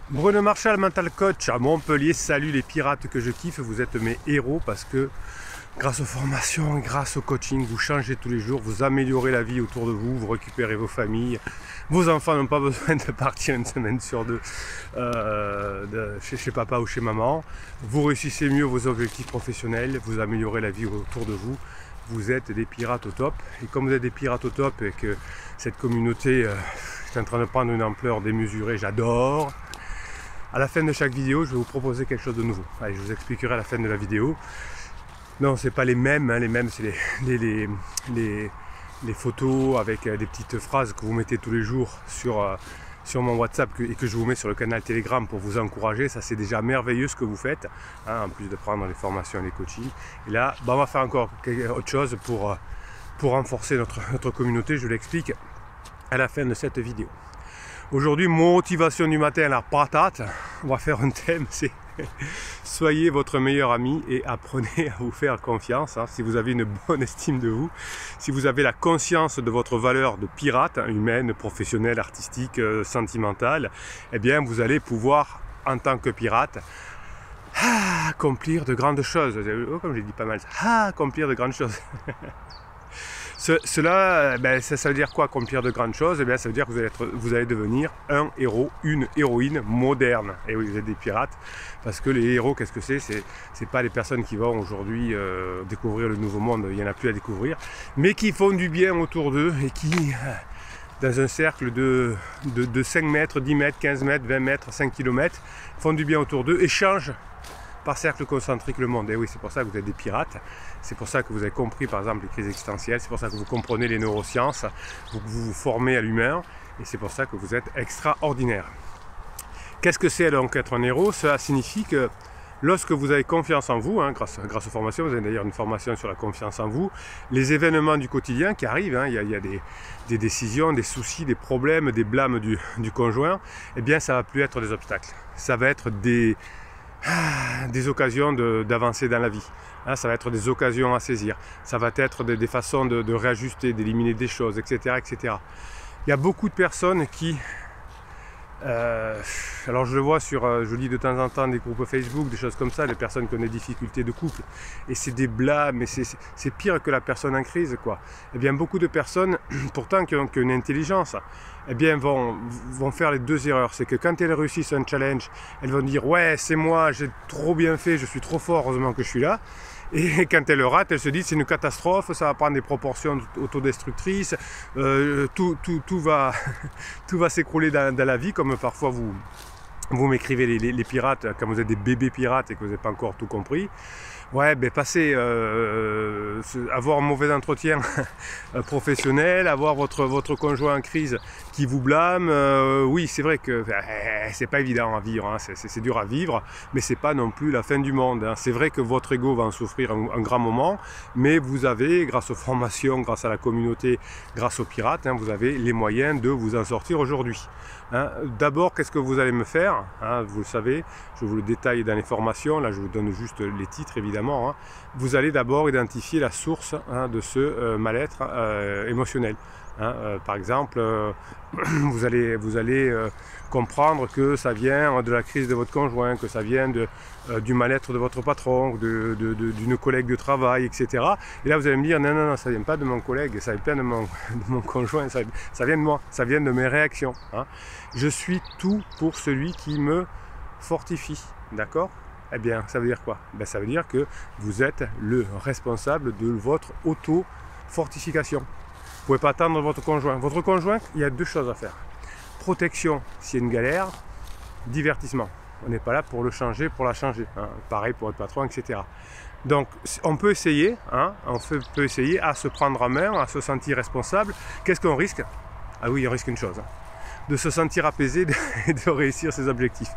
Bruno Marchal, mental coach à Montpellier. Salut les pirates que je kiffe, vous êtes mes héros parce que grâce aux formations, grâce au coaching, vous changez tous les jours, vous améliorez la vie autour de vous, vous récupérez vos familles. Vos enfants n'ont pas besoin de partir une semaine sur deux chez papa ou chez maman. Vous réussissez mieux vos objectifs professionnels, vous améliorez la vie autour de vous. Vous êtes des pirates au top. Et comme vous êtes des pirates au top et que cette communauté est en train de prendre une ampleur démesurée, j'adore. À la fin de chaque vidéo, je vais vous proposer quelque chose de nouveau. Allez, je vous expliquerai à la fin de la vidéo. Non, c'est pas les mêmes, hein. Les mêmes, c'est les photos avec des petites phrases que vous mettez tous les jours sur mon WhatsApp et que je vous mets sur le canal Telegram pour vous encourager. Ça, c'est déjà merveilleux ce que vous faites, hein, en plus de prendre les formations et les coachings. Et là, on va faire encore autre chose pour renforcer notre communauté. Je l'explique à la fin de cette vidéo. Aujourd'hui, motivation du matin, la patate. On va faire un thème, c'est soyez votre meilleur ami et apprenez à vous faire confiance. Hein, si vous avez une bonne estime de vous, si vous avez la conscience de votre valeur de pirate, hein, humaine, professionnelle, artistique, sentimentale, eh bien vous allez pouvoir, en tant que pirate, accomplir de grandes choses. Oh, comme j'ai dit pas mal, accomplir de grandes choses. Cela, ça veut dire quoi, accomplir de grandes choses? Ça veut dire que vous allez devenir un héros, une héroïne moderne. Et oui, vous êtes des pirates, parce que les héros, qu'est-ce que c'est? C'est pas les personnes qui vont aujourd'hui découvrir le nouveau monde, il n'y en a plus à découvrir, mais qui font du bien autour d'eux et qui, dans un cercle de 5 mètres, 10 mètres, 15 mètres, 20 mètres, 5 km, font du bien autour d'eux et changent par cercle concentrique le monde. Et oui, c'est pour ça que vous êtes des pirates, c'est pour ça que vous avez compris par exemple les crises existentielles, c'est pour ça que vous comprenez les neurosciences, vous vous formez à l'humain, et c'est pour ça que vous êtes extraordinaire. Qu'est-ce que c'est donc être un héros? Cela signifie que lorsque vous avez confiance en vous, hein, grâce aux formations, vous avez d'ailleurs une formation sur la confiance en vous, les événements du quotidien qui arrivent, hein, il y a des décisions, des soucis, des problèmes, des blâmes du conjoint, eh bien ça ne va plus être des obstacles, ça va être des occasions d'avancer dans la vie. Hein, ça va être des occasions à saisir. Ça va être des façons de réajuster, d'éliminer des choses, etc., etc. Il y a beaucoup de personnes qui... alors je le vois je lis de temps en temps des groupes Facebook, des choses comme ça, des personnes qui ont des difficultés de couple, et c'est des blâmes, mais c'est pire que la personne en crise, quoi. Eh bien beaucoup de personnes, pourtant qui ont une intelligence, eh bien vont faire les deux erreurs. C'est que quand elles réussissent un challenge, elles vont dire ouais c'est moi, j'ai trop bien fait, je suis trop fort, heureusement que je suis là. Et quand elles le ratent, elles se disent c'est une catastrophe, ça va prendre des proportions autodestructrices, tout va s'écrouler dans la vie, comme parfois vous m'écrivez les pirates quand vous êtes des bébés pirates et que vous n'avez pas encore tout compris. Ouais, avoir un mauvais entretien professionnel, avoir votre conjoint en crise qui vous blâme, oui c'est vrai que c'est pas évident à vivre, hein, c'est dur à vivre, mais c'est pas non plus la fin du monde, hein. C'est vrai que votre ego va en souffrir un grand moment, mais vous avez, grâce aux formations, grâce à la communauté, grâce aux pirates, hein, vous avez les moyens de vous en sortir aujourd'hui. Hein. D'abord, qu'est-ce que vous allez me faire, hein, vous le savez, je vous le détaille dans les formations, là je vous donne juste les titres évidemment, hein. Vous allez d'abord identifier la source, hein, de ce mal-être émotionnel. Hein, par exemple, vous allez comprendre que ça vient de la crise de votre conjoint, que ça vient du mal-être de votre patron, d'une collègue de travail, etc. Et là vous allez me dire non, ça vient pas de mon collègue, ça vient pas de mon conjoint, ça vient de moi, ça vient de mes réactions. Hein. Je suis tout pour celui qui me fortifie, d'accord? Eh bien, ça veut dire quoi? Ça veut dire que vous êtes le responsable de votre auto-fortification. Vous ne pouvez pas attendre votre conjoint. Votre conjoint, il y a deux choses à faire. Protection s'il y a une galère, divertissement. On n'est pas là pour le changer, pour la changer. Hein. Pareil pour votre patron, etc. Donc, on peut essayer, hein, peut essayer à se prendre en main, à se sentir responsable. Qu'est-ce qu'on risque? Ah oui, on risque une chose. De se sentir apaisé et de réussir ses objectifs.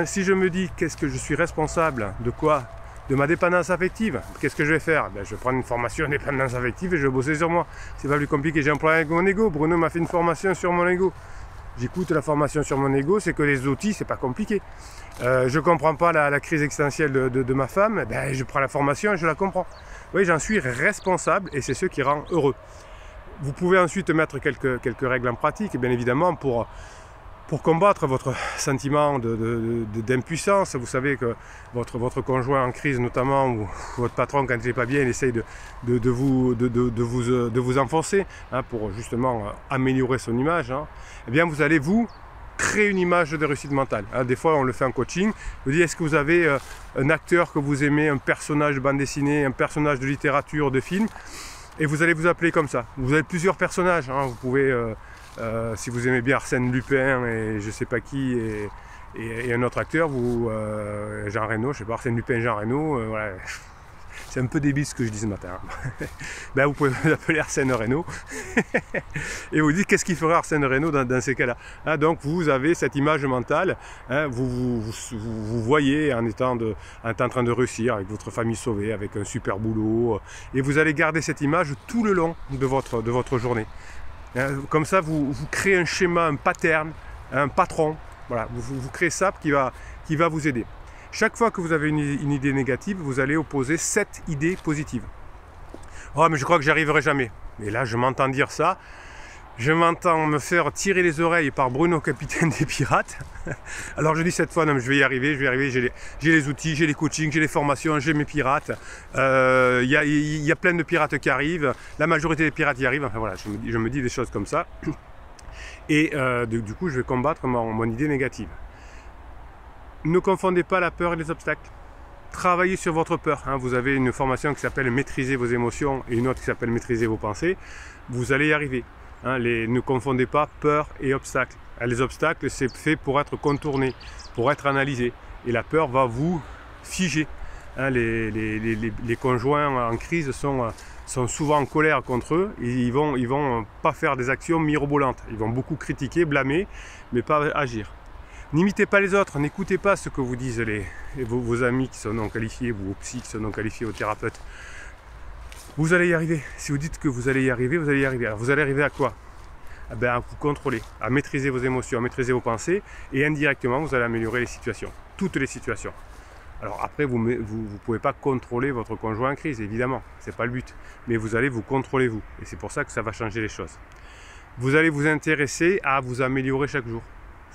Si je me dis qu'est-ce que je suis responsable, de quoi? De ma dépendance affective, qu'est-ce que je vais faire? Je vais prendre une formation en dépendance affective et je vais bosser sur moi. C'est pas plus compliqué, j'ai un problème avec mon ego. Bruno m'a fait une formation sur mon ego. J'écoute la formation sur mon ego, c'est que les outils, c'est pas compliqué. Je comprends pas la crise existentielle de ma femme, je prends la formation et je la comprends. Oui, j'en suis responsable et c'est ce qui rend heureux. Vous pouvez ensuite mettre quelques règles en pratique, bien évidemment, pour Pour combattre votre sentiment d'impuissance, vous savez que votre conjoint en crise notamment, ou votre patron quand il n'est pas bien, il essaye de vous enfoncer hein, pour justement améliorer son image, hein, eh bien vous allez vous créer une image de réussite mentale. Hein, des fois on le fait en coaching, je vous dis est-ce que vous avez un acteur que vous aimez, un personnage de bande dessinée, un personnage de littérature, de film, et vous allez vous appeler comme ça. Vous avez plusieurs personnages, hein, vous pouvez... si vous aimez bien Arsène Lupin et je sais pas qui et un autre acteur, Jean Reno, je sais pas, Arsène Lupin, Jean Reno, voilà. C'est un peu débile ce que je dis ce matin. Ben, vous pouvez vous appeler Arsène Reno et vous dites qu'est-ce qu'il ferait Arsène Reno dans ces cas-là. Hein, donc vous avez cette image mentale, hein, vous voyez en étant en train de réussir, avec votre famille sauvée, avec un super boulot, et vous allez garder cette image tout le long de votre journée. Comme ça, vous créez un schéma, un pattern, un patron. Voilà, vous créez ça qui va vous aider. Chaque fois que vous avez une idée négative, vous allez opposer 7 idées positives. Oh, mais je crois que j'y arriverai jamais. Et là, je m'entends dire ça. Je m'entends me faire tirer les oreilles par Bruno, capitaine des pirates. Alors je dis cette fois, non, mais je vais y arriver, j'ai les outils, j'ai les coachings, j'ai les formations, j'ai mes pirates. Il y a plein de pirates qui arrivent, la majorité des pirates y arrivent, enfin voilà, je me dis des choses comme ça. Et du coup, je vais combattre mon idée négative. Ne confondez pas la peur et les obstacles. Travaillez sur votre peur. Hein. Vous avez une formation qui s'appelle Maîtriser vos émotions et une autre qui s'appelle Maîtriser vos pensées. Vous allez y arriver. Hein, ne confondez pas peur et obstacle. Les obstacles, c'est fait pour être contourné, pour être analysé. Et la peur va vous figer. Hein, les conjoints en crise sont souvent en colère contre eux. Et ils vont pas faire des actions mirobolantes. Ils vont beaucoup critiquer, blâmer, mais pas agir. N'imitez pas les autres, n'écoutez pas ce que vous disent vos amis qui sont non qualifiés, vos psys qui sont non qualifiés, vos thérapeutes. Vous allez y arriver. Si vous dites que vous allez y arriver, vous allez y arriver. Alors vous allez arriver à quoi? Eh bien, à vous contrôler, à maîtriser vos émotions, à maîtriser vos pensées, et indirectement, vous allez améliorer les situations, toutes les situations. Alors après, vous ne pouvez pas contrôler votre conjoint en crise, évidemment, ce n'est pas le but. Mais vous allez vous contrôler vous, et c'est pour ça que ça va changer les choses. Vous allez vous intéresser à vous améliorer chaque jour.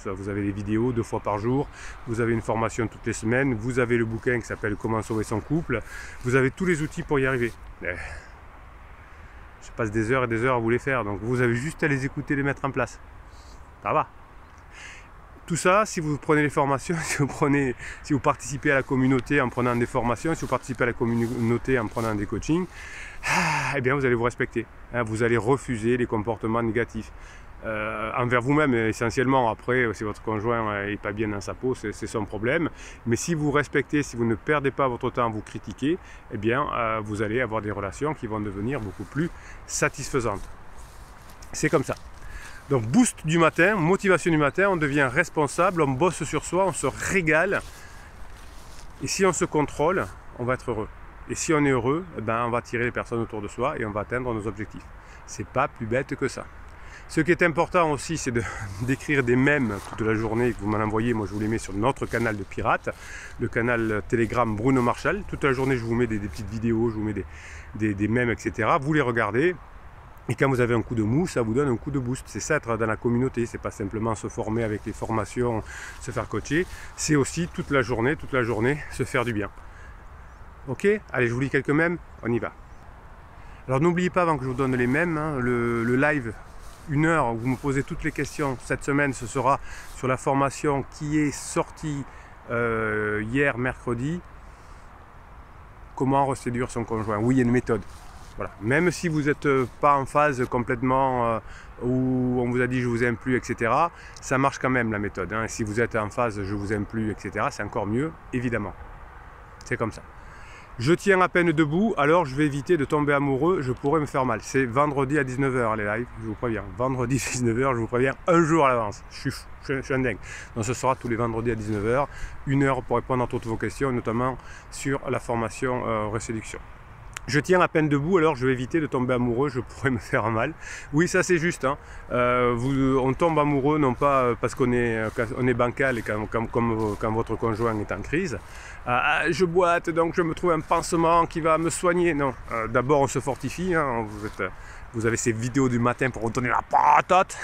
Vous avez des vidéos 2 fois par jour, vous avez une formation toutes les semaines, vous avez le bouquin qui s'appelle Comment sauver son couple, vous avez tous les outils pour y arriver. Je passe des heures et des heures à vous les faire, donc vous avez juste à les écouter, les mettre en place. Ça va. Tout ça, si vous prenez les formations, si vous participez à la communauté en prenant des formations, si vous participez à la communauté en prenant des coachings, eh bien vous allez vous respecter. Hein, vous allez refuser les comportements négatifs. Envers vous-même essentiellement. Après, si votre conjoint n'est pas bien dans sa peau, c'est son problème. Mais si vous respectez, si vous ne perdez pas votre temps à vous critiquer, eh bien, vous allez avoir des relations qui vont devenir beaucoup plus satisfaisantes. C'est comme ça. Donc, boost du matin, motivation du matin, on devient responsable, on bosse sur soi, on se régale. Et si on se contrôle, on va être heureux. Et si on est heureux, eh ben, on va attirer les personnes autour de soi et on va atteindre nos objectifs. C'est pas plus bête que ça. Ce qui est important aussi, c'est d'écrire des mèmes toute la journée que vous m'en envoyez. Moi, je vous les mets sur notre canal de pirates, le canal Telegram Bruno Marshall. Toute la journée, je vous mets des petites vidéos, je vous mets des mèmes, etc. Vous les regardez. Et quand vous avez un coup de mou, ça vous donne un coup de boost. C'est ça, être dans la communauté. C'est pas simplement se former avec les formations, se faire coacher. C'est aussi toute la journée, se faire du bien. Ok? Allez, je vous lis quelques mèmes. On y va. Alors, n'oubliez pas, avant que je vous donne les mèmes, hein, le live 1 heure où vous me posez toutes les questions. Cette semaine, ce sera sur la formation qui est sortie hier, mercredi. Comment reséduire son conjoint? Oui, il y a une méthode. Voilà. Même si vous n'êtes pas en phase complètement où on vous a dit je vous aime plus, etc. Ça marche quand même la méthode. Hein. Si vous êtes en phase je vous aime plus, etc. C'est encore mieux, évidemment. C'est comme ça. Je tiens à peine debout, alors je vais éviter de tomber amoureux, je pourrais me faire mal. C'est vendredi à 19 h les lives, je vous préviens. Vendredi 19 h, je vous préviens un jour à l'avance. Je suis un dingue. Donc ce sera tous les vendredis à 19 h, 1 heure pour répondre à toutes vos questions, notamment sur la formation reséduction. Je tiens à peine debout, alors je vais éviter de tomber amoureux, je pourrais me faire mal. Oui, ça c'est juste. Hein. On tombe amoureux non pas parce qu'on est bancal et quand votre conjoint est en crise. Je boite, donc je me trouve un pansement qui va me soigner. Non, d'abord on se fortifie. Hein. Vous avez ces vidéos du matin pour retourner la patate.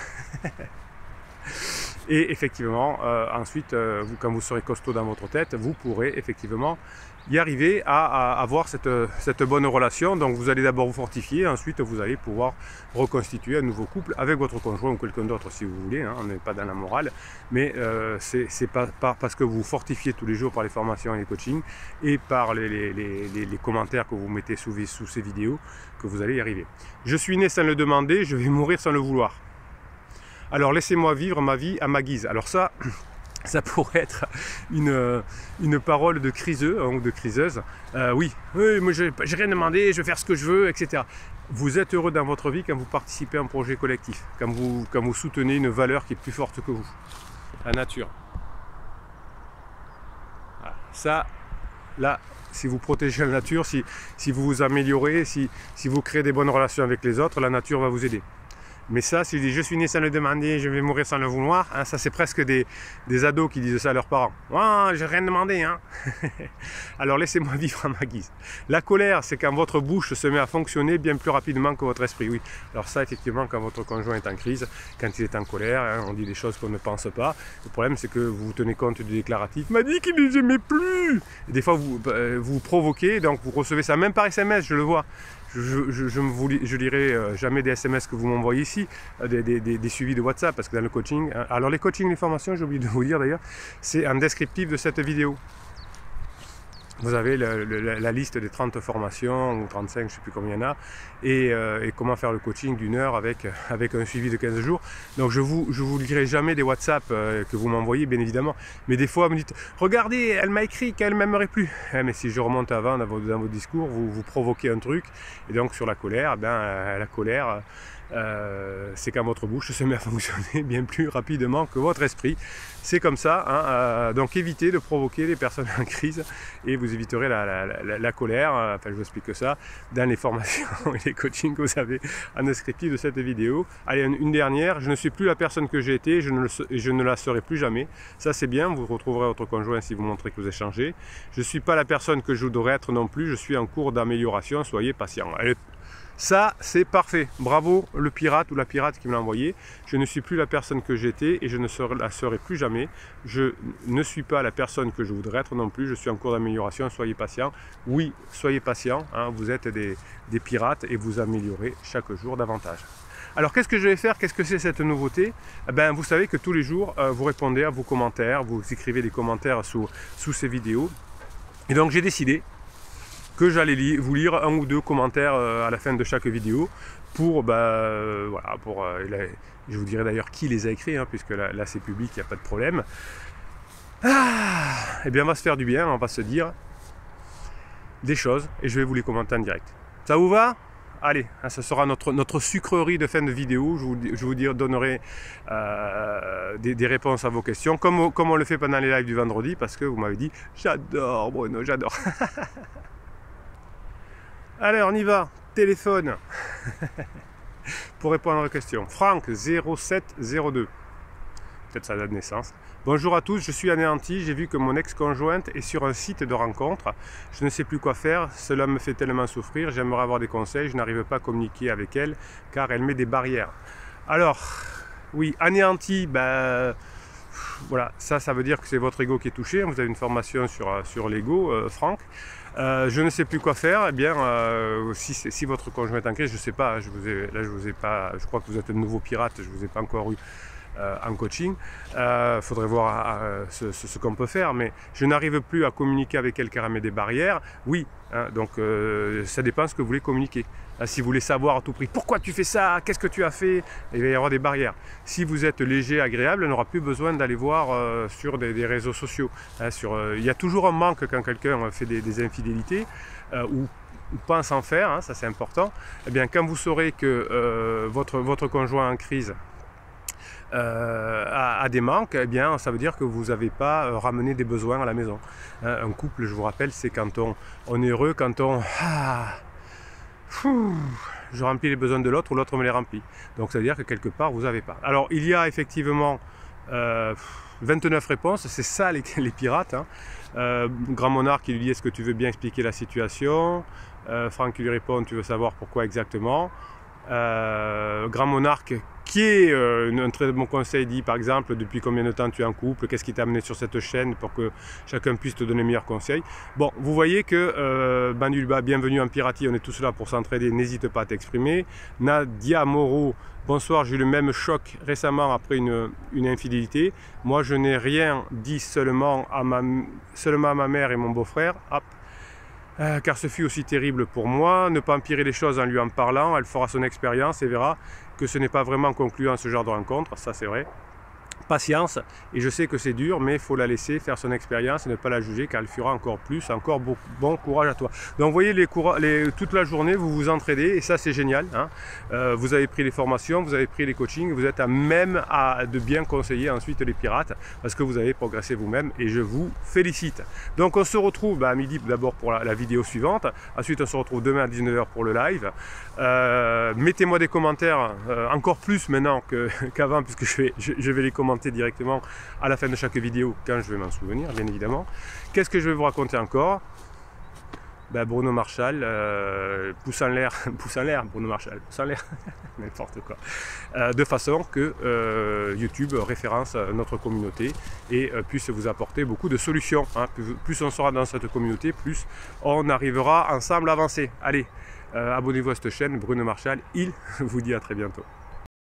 Et effectivement, ensuite, quand vous serez costaud dans votre tête, vous pourrez effectivement y arriver à avoir cette bonne relation. Donc vous allez d'abord vous fortifier, ensuite vous allez pouvoir reconstituer un nouveau couple avec votre conjoint ou quelqu'un d'autre si vous voulez, hein, on n'est pas dans la morale, mais c'est pas parce que vous vous fortifiez tous les jours par les formations et les coachings et par les commentaires que vous mettez sous ces vidéos que vous allez y arriver. Je suis né sans le demander, je vais mourir sans le vouloir. Alors laissez-moi vivre ma vie à ma guise. Alors ça pourrait être une parole de criseux, hein, ou de criseuse. Oui, moi j'ai rien demandé, je vais faire ce que je veux, etc. Vous êtes heureux dans votre vie quand vous participez à un projet collectif, quand vous soutenez une valeur qui est plus forte que vous. La nature. Voilà. Ça, là, si vous protégez la nature, si vous vous améliorez, si vous créez des bonnes relations avec les autres, la nature va vous aider. Mais ça, si je dis je suis né sans le demander, je vais mourir sans le vouloir, hein, ça c'est presque des ados qui disent ça à leurs parents. Ah, j'ai rien demandé, hein. Alors laissez-moi vivre à ma guise. La colère, c'est quand votre bouche se met à fonctionner bien plus rapidement que votre esprit, oui. Alors ça, effectivement, quand votre conjoint est en crise, quand il est en colère, hein, on dit des choses qu'on ne pense pas. Le problème, c'est que vous tenez compte du déclaratif. Il m'a dit qu'il ne les aimait plus. Et des fois, vous provoquez, donc vous recevez ça, même par SMS, je le vois. Je lirai jamais des SMS que vous m'envoyez ici, des suivis de WhatsApp, parce que dans le coaching, alors les coachings, les formations, j'ai oublié de vous dire d'ailleurs, c'est un descriptif de cette vidéo. Vous avez la liste des 30 formations, ou 35, je ne sais plus combien il y en a, et comment faire le coaching d'une heure avec un suivi de 15 jours. Donc je vous lirai jamais des WhatsApp que vous m'envoyez, bien évidemment. Mais des fois, vous me dites, regardez, elle m'a écrit qu'elle ne m'aimerait plus. Mais si je remonte avant dans vos discours, vous provoquez un truc. Et donc sur la colère, la colère, c'est quand votre bouche se met à fonctionner bien plus rapidement que votre esprit. C'est comme ça, hein, donc évitez de provoquer les personnes en crise et vous éviterez la colère. Enfin, je vous explique ça dans les formations et les coachings que vous avez en descriptif de cette vidéo. Allez, une dernière, je ne suis plus la personne que j'ai été, je ne la serai plus jamais. Ça c'est bien, vous retrouverez votre conjoint si vous montrez que vous avez changé. Je ne suis pas la personne que je voudrais être non plus, je suis en cours d'amélioration, soyez patient. Allez, ça, c'est parfait. Bravo le pirate ou la pirate qui me l'a envoyé. Je ne suis plus la personne que j'étais et je ne la serai plus jamais. Je ne suis pas la personne que je voudrais être non plus. Je suis en cours d'amélioration. Soyez patient. Oui, soyez patient. Hein, vous êtes des pirates et vous améliorez chaque jour davantage. Alors qu'est-ce que je vais faire? Qu'est-ce que c'est cette nouveauté? Vous savez que tous les jours, vous répondez à vos commentaires. Vous écrivez des commentaires sous ces vidéos. Et donc j'ai décidé que j'allais vous lire un ou deux commentaires à la fin de chaque vidéo pour, voilà, je vous dirai d'ailleurs qui les a écrits, hein, puisque là c'est public, il n'y a pas de problème. Et bien on va se faire du bien, on va se dire des choses et je vais vous les commenter en direct. Ça vous va? Allez, ça sera notre sucrerie de fin de vidéo. Je vous donnerai des réponses à vos questions, comme on le fait pendant les lives du vendredi, parce que vous m'avez dit j'adore Bruno, j'adore. Allez, on y va, téléphone, pour répondre aux questions. Franck 0702, peut-être sa date de naissance. Bonjour à tous, je suis anéanti, j'ai vu que mon ex-conjointe est sur un site de rencontre. Je ne sais plus quoi faire, cela me fait tellement souffrir, j'aimerais avoir des conseils, je n'arrive pas à communiquer avec elle, car elle met des barrières. Alors, oui, anéanti, voilà, ça veut dire que c'est votre ego qui est touché. Vous avez une formation sur l'ego, Franck. Je ne sais plus quoi faire. Eh bien, si votre conjoint est en crise, je ne sais pas. Je crois que vous êtes un nouveau pirate. Je ne vous ai pas encore eu en coaching. Faudrait voir ce qu'on peut faire. Mais je n'arrive plus à communiquer avec elle car elle met des barrières. Oui, hein, donc ça dépend ce que vous voulez communiquer. Si vous voulez savoir à tout prix pourquoi tu fais ça, qu'est-ce que tu as fait, il va y avoir des barrières. Si vous êtes léger, agréable, on n'aura plus besoin d'aller voir sur des réseaux sociaux. Il y a toujours un manque quand quelqu'un fait des infidélités ou pense en faire, hein, ça c'est important. Eh bien, quand vous saurez que votre conjoint en crise à des manques, eh bien, ça veut dire que vous n'avez pas ramené des besoins à la maison. Un couple, je vous rappelle, c'est quand on est heureux, quand je remplis les besoins de l'autre ou l'autre me les remplit. Donc ça veut dire que quelque part vous n'avez pas. Alors il y a effectivement 29 réponses, c'est ça les pirates. Hein. Grand Monarque qui lui dit est-ce que tu veux bien expliquer la situation? Franck qui lui répond tu veux savoir pourquoi exactement? Grand Monarque qui est un très bon conseil dit par exemple depuis combien de temps tu es en couple, qu'est-ce qui t'a amené sur cette chaîne pour que chacun puisse te donner meilleurs conseils. Bon, vous voyez que Bandulba, bienvenue en Piratie, on est tous là pour s'entraider, n'hésite pas à t'exprimer. Nadia Moreau, bonsoir, j'ai eu le même choc récemment après une infidélité. Moi je n'ai rien dit seulement à ma mère et mon beau-frère. Car ce fut aussi terrible pour moi. Ne pas empirer les choses en lui en parlant, elle fera son expérience et verra que ce n'est pas vraiment concluant ce genre de rencontre, ça c'est vrai. Patience, et je sais que c'est dur, mais il faut la laisser faire son expérience et ne pas la juger car elle fera encore plus, encore bon courage à toi. Donc vous voyez, toute la journée vous vous entraidez et ça c'est génial, hein. Vous avez pris les formations, vous avez pris les coachings, vous êtes à même de bien conseiller ensuite les pirates parce que vous avez progressé vous-même et je vous félicite. Donc on se retrouve à midi d'abord pour la vidéo suivante, ensuite on se retrouve demain à 19 h pour le live. Mettez-moi des commentaires, encore plus maintenant qu'avant puisque je vais les commenter directement à la fin de chaque vidéo quand je vais m'en souvenir, bien évidemment. Qu'est-ce que je vais vous raconter encore? Bruno Marshall, pouce en l'air, Bruno Marshall, pouce en l'air, n'importe quoi. De façon que YouTube référence notre communauté et puisse vous apporter beaucoup de solutions, hein. Plus on sera dans cette communauté, plus on arrivera ensemble à avancer. Allez, abonnez-vous à cette chaîne, Bruno Marshall, il vous dit à très bientôt.